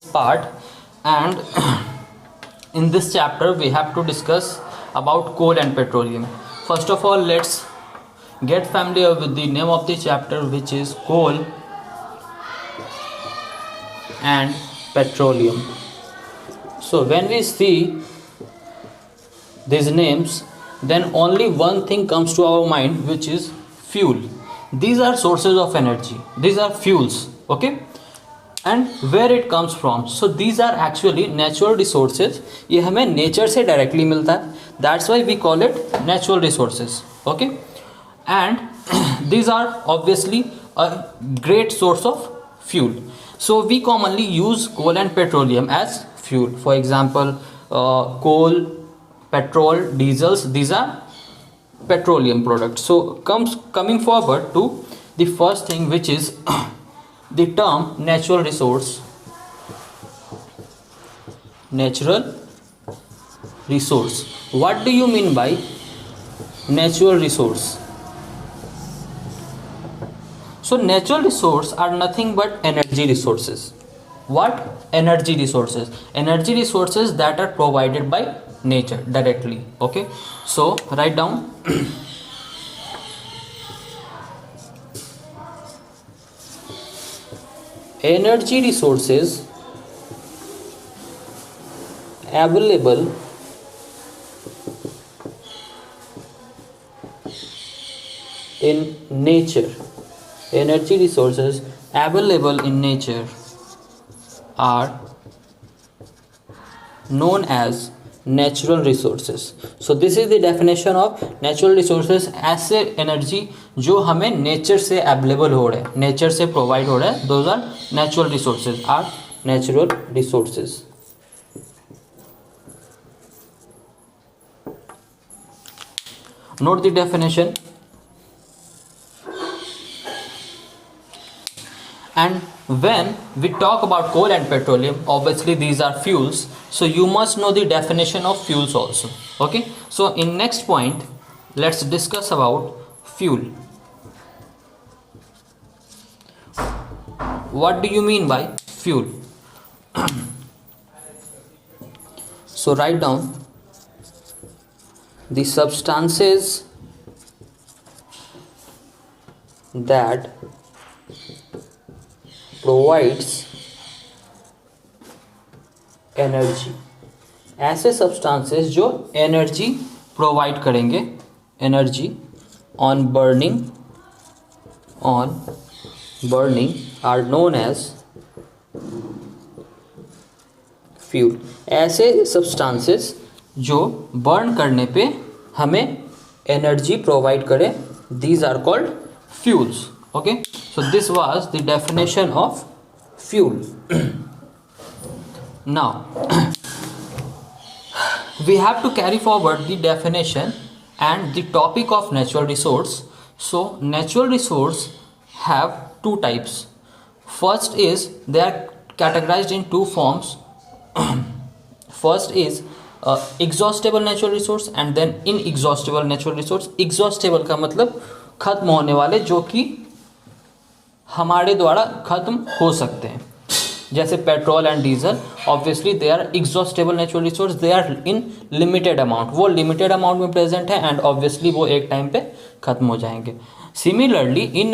part, and in this chapter we have to discuss about coal and petroleum. First of all, let's get familiar with the name of the chapter, which is coal and petroleum. So when we see these names, then only one thing comes to our mind, which is fuel. These are sources of energy, these are fuels. Okay, and where it comes from, so these are actually natural resources. ये हमें nature से directly मिलता है, that's why we call it natural resources. Okay, and these are obviously a great source of fuel. So we commonly use coal and petroleum as fuel. For example coal, petrol, diesels, these are petroleum products. So coming forward to the first thing, which is the term natural resource. Natural resource, what do you mean by natural resource? So natural resource are nothing but energy resources. What? Energy resources. Energy resources that are provided by nature directly. Okay, so write down energy resources available in nature. Energy resources available in nature are known as natural resources. So this is the definition of natural resources. ऐसे energy जो हमें nature से available हो रहे हैं, nature से provide हो रहे हैं, those are natural resources, are natural resources. Note the definition. And when we talk about coal and petroleum, obviously these are fuels, so you must know the definition of fuels also. Okay, so in next point, let's discuss about fuel. What do you mean by fuel? So write down the substances that provides energy. ऐसे substances जो energy provide करेंगे, energy on burning are known as fuel. ऐसे substances जो burn करने पे हमें energy provide करें, these are called fuels. Okay, so this was the definition of fuel. Now we have to carry forward the definition and the topic of natural resource. So natural resource have two types. First is they are categorized in two forms. First is exhaustible natural resource and then inexhaustible natural resource. Exhaustible का मतलब खत्म होने वाले, जो कि हमारे द्वारा खत्म हो सकते हैं, जैसे petrol and diesel. Obviously they are exhaustible natural resource, they are in limited amount, वो लिमिटेड अमाउंट में प्रेजेंट है एंड ऑब्वियसली वो एक टाइम पे खत्म हो जाएंगे. Similarly in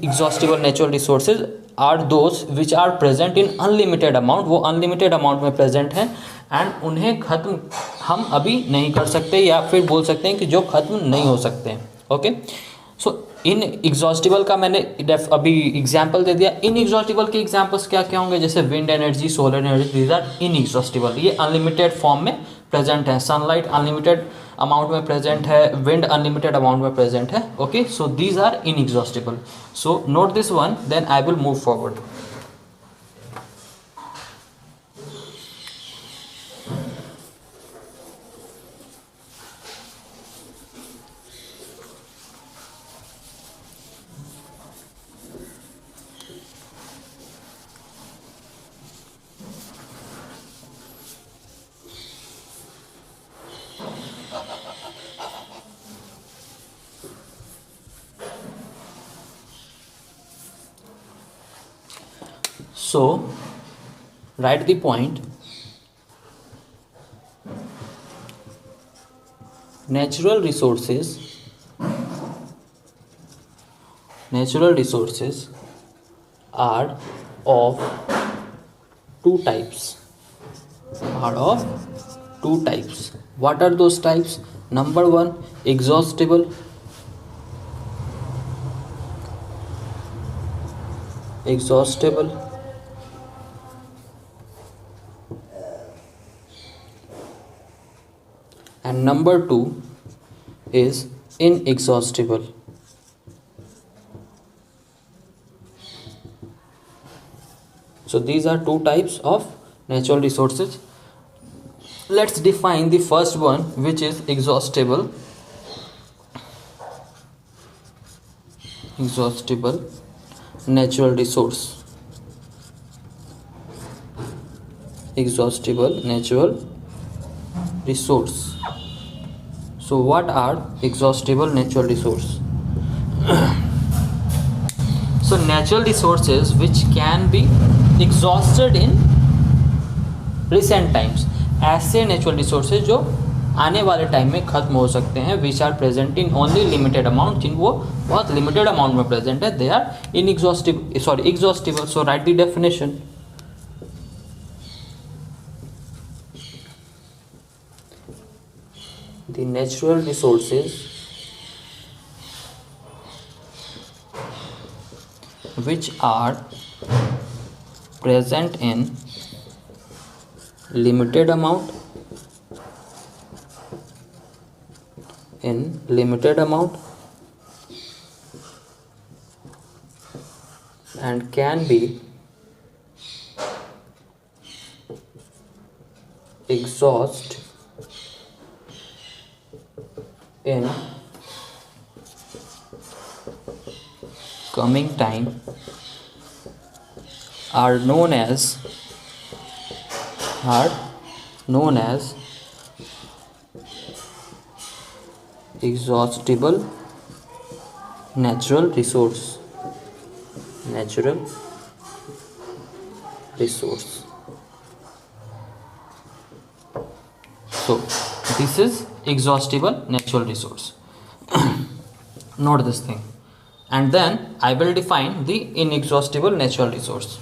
exhaustible natural resources are those which are present in unlimited amount, वो अनलिमिटेड अमाउंट में प्रेजेंट हैं एंड उन्हें खत्म हम अभी नहीं कर सकते, या फिर बोल सकते हैं कि जो खत्म नहीं हो सकते हैं. ओके, सो इन एग्जॉस्टिबल का मैंने अभी एग्जाम्पल दे दिया. इन एग्जॉस्टिबल के एग्जाम्पल्स क्या क्या होंगे, जैसे wind energy, solar energy, these are inexhaustible, ये अनलिमिटेड फॉर्म में प्रेजेंट है. सनलाइट अनलिमिटेड अमाउंट में प्रेजेंट है, विंड अनलिमिटेड अमाउंट में प्रेजेंट है. Okay, so these are inexhaustible. So note this one, then I will move forward. So write the point. Natural resources are of two types. What are those types? Number one, exhaustible. And number two is inexhaustible. So these are two types of natural resources. Let's define the first one, which is exhaustible. Natural resource. So what are exhaustible natural resources? So natural resources which can be exhausted in recent times, ऐसे natural resources जो आने वाले time में खत्म हो सकते हैं, which are present in only limited amount, जिन वो बहुत लिमिटेड अमाउंट में प्रेजेंट है, they are exhaustible. So write the definition. The natural resources which are present in limited amount and can be exhausted in coming time are known as exhaustible natural resource. So this is exhaustible natural resource. Note this thing, and then I will define the inexhaustible natural resource.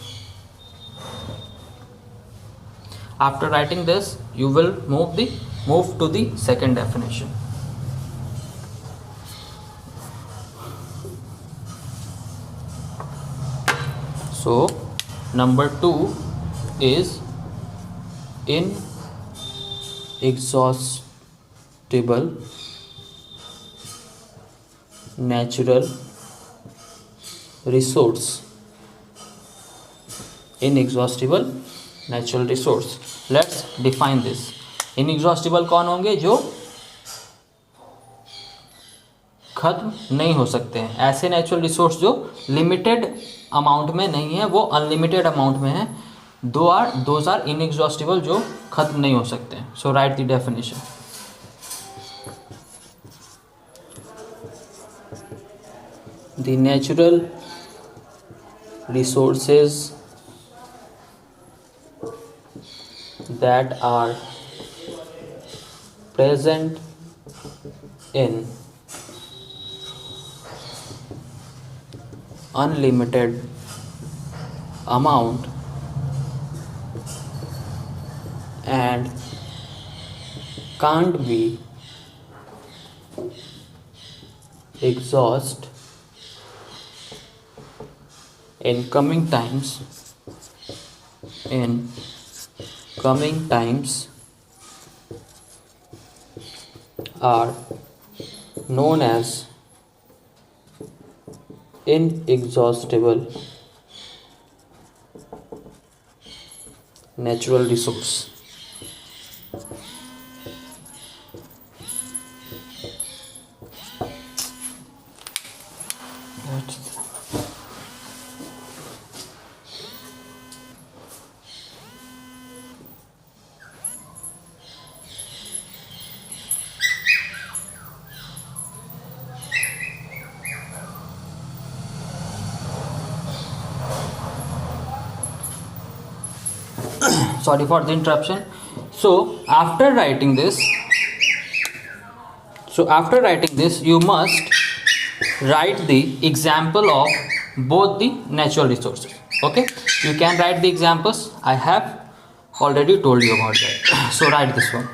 After writing this, you will move to the second definition. So number 2 is inexhaustible natural resource. Let's define this. Inexhaustible कौन होंगे? जो खत्म नहीं हो सकते हैं. ऐसे natural resource जो लिमिटेड अमाउंट में नहीं है, वो अनलिमिटेड अमाउंट में है. दोज आर इनएग्जॉस्टिबल, जो खत्म नहीं हो सकते हैं. So write the definition. The natural resources that are present in unlimited amount and can't be exhausted in coming times are known as inexhaustible natural resource. sorry for the interruption. So after writing this, you must write the example of both the natural resources. Okay, you can write the examples. I have already told you about that. So write this one.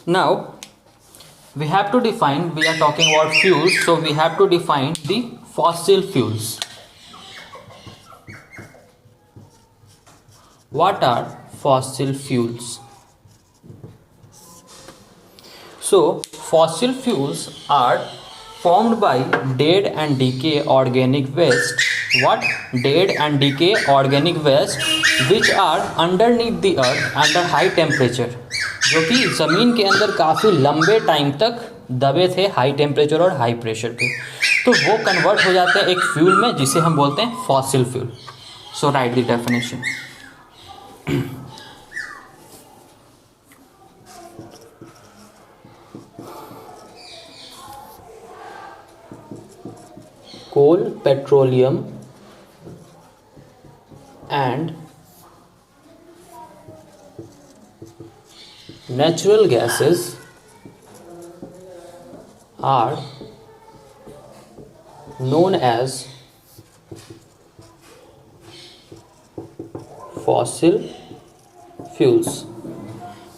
Now we have to define, we are talking about fuels, so we have to define the fossil fuels. What are fossil fuels? So fossil fuels are formed by dead and decay organic waste. What? Dead and decay organic waste which are underneath the earth under high temperature, जो कि ज़मीन के अंदर काफ़ी लंबे time तक दबे थे हाई टेम्परेचर और हाई प्रेशर पे, तो वो कन्वर्ट हो जाते हैं एक फ्यूल में जिसे हम बोलते हैं fossil fuel. So write the definition. Coal, petroleum and natural gases are known as fossil fuels.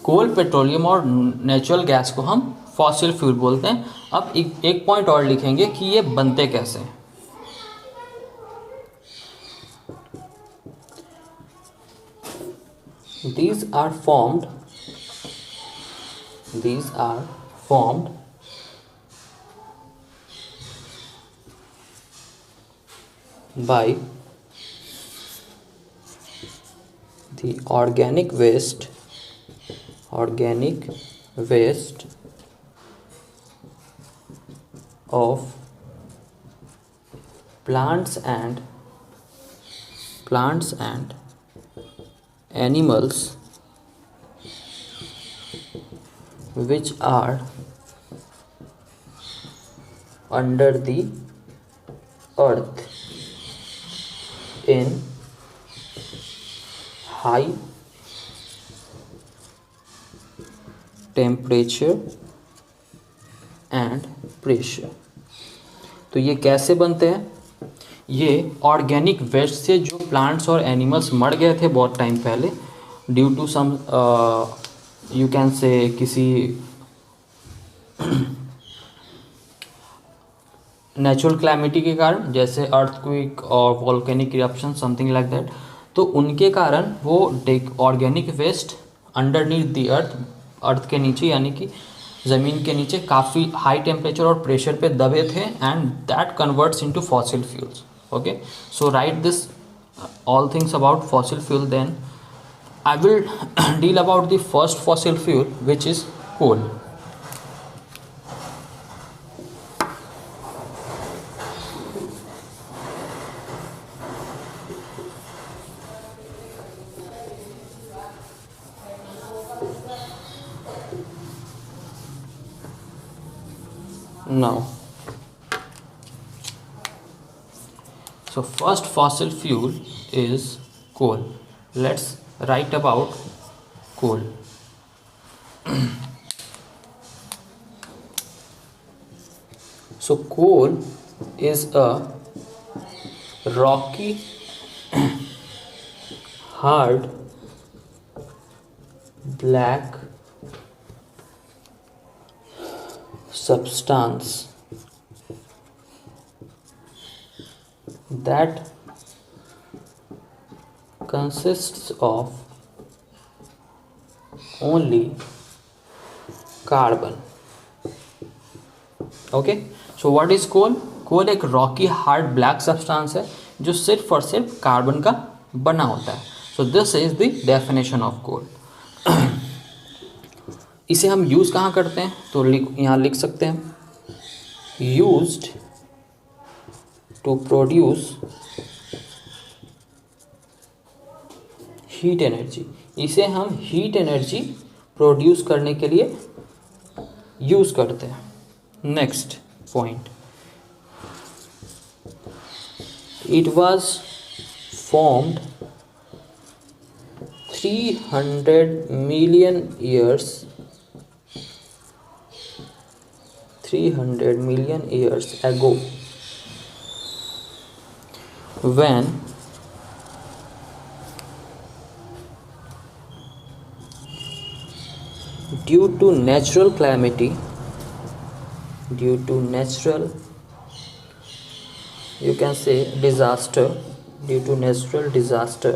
Coal, petroleum और नेचुरल गैस को हम फॉसिल फ्यूल बोलते हैं. अब एक पॉइंट और लिखेंगे कि ये बनते कैसे हैं. These are formed by the organic waste of plants and animals which are under the earth in high temperature and pressure. तो ये कैसे बनते हैं? ये ऑर्गेनिक वेस्ट से जो प्लांट्स और एनिमल्स मर गए थे बहुत टाइम पहले due to some you can say किसी नेचुरल क्लैमिटी के कारण, जैसे अर्थक्वेक और volcanic eruption something like that, तो उनके कारण वो organic waste underneath the earth के नीचे यानी कि ज़मीन के नीचे काफ़ी हाई टेम्परेचर और प्रेशर पे दबे थे and that converts into fossil fuels. Okay, so right this all things about fossil fuel. Then I will deal about the first fossil fuel, which is coal. Now, so first fossil fuel is coal. Let's write about coal. So coal is a rocky, hard, black substance that consists of only carbon. Okay, so what is coal? कोल एक Rocky hard black substance है जो सिर्फ और सिर्फ carbon का बना होता है. So this is the definition of coal. इसे हम यूज़ कहाँ करते हैं, तो यहाँ लिख सकते हैं used to produce heat energy. इसे हम हीट एनर्जी प्रोड्यूस करने के लिए यूज़ करते हैं। Next point, it was formed 300 million years ago when due to natural you can say disaster, due to natural disaster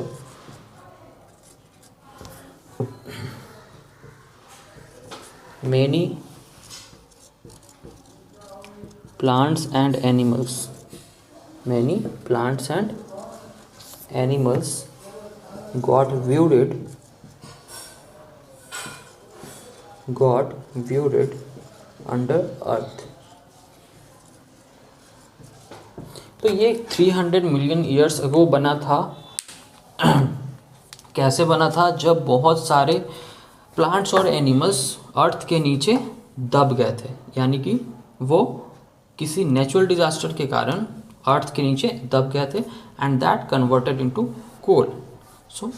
many plants and animals got buried under earth। तो ये 300 million years ago बना था। कैसे बना था, जब बहुत सारे प्लांट्स और एनिमल्स अर्थ के नीचे दब गए थे, यानी कि वो किसी नेचुरल डिजास्टर के कारण अर्थ के नीचे दब गए थे and that converted into coal. So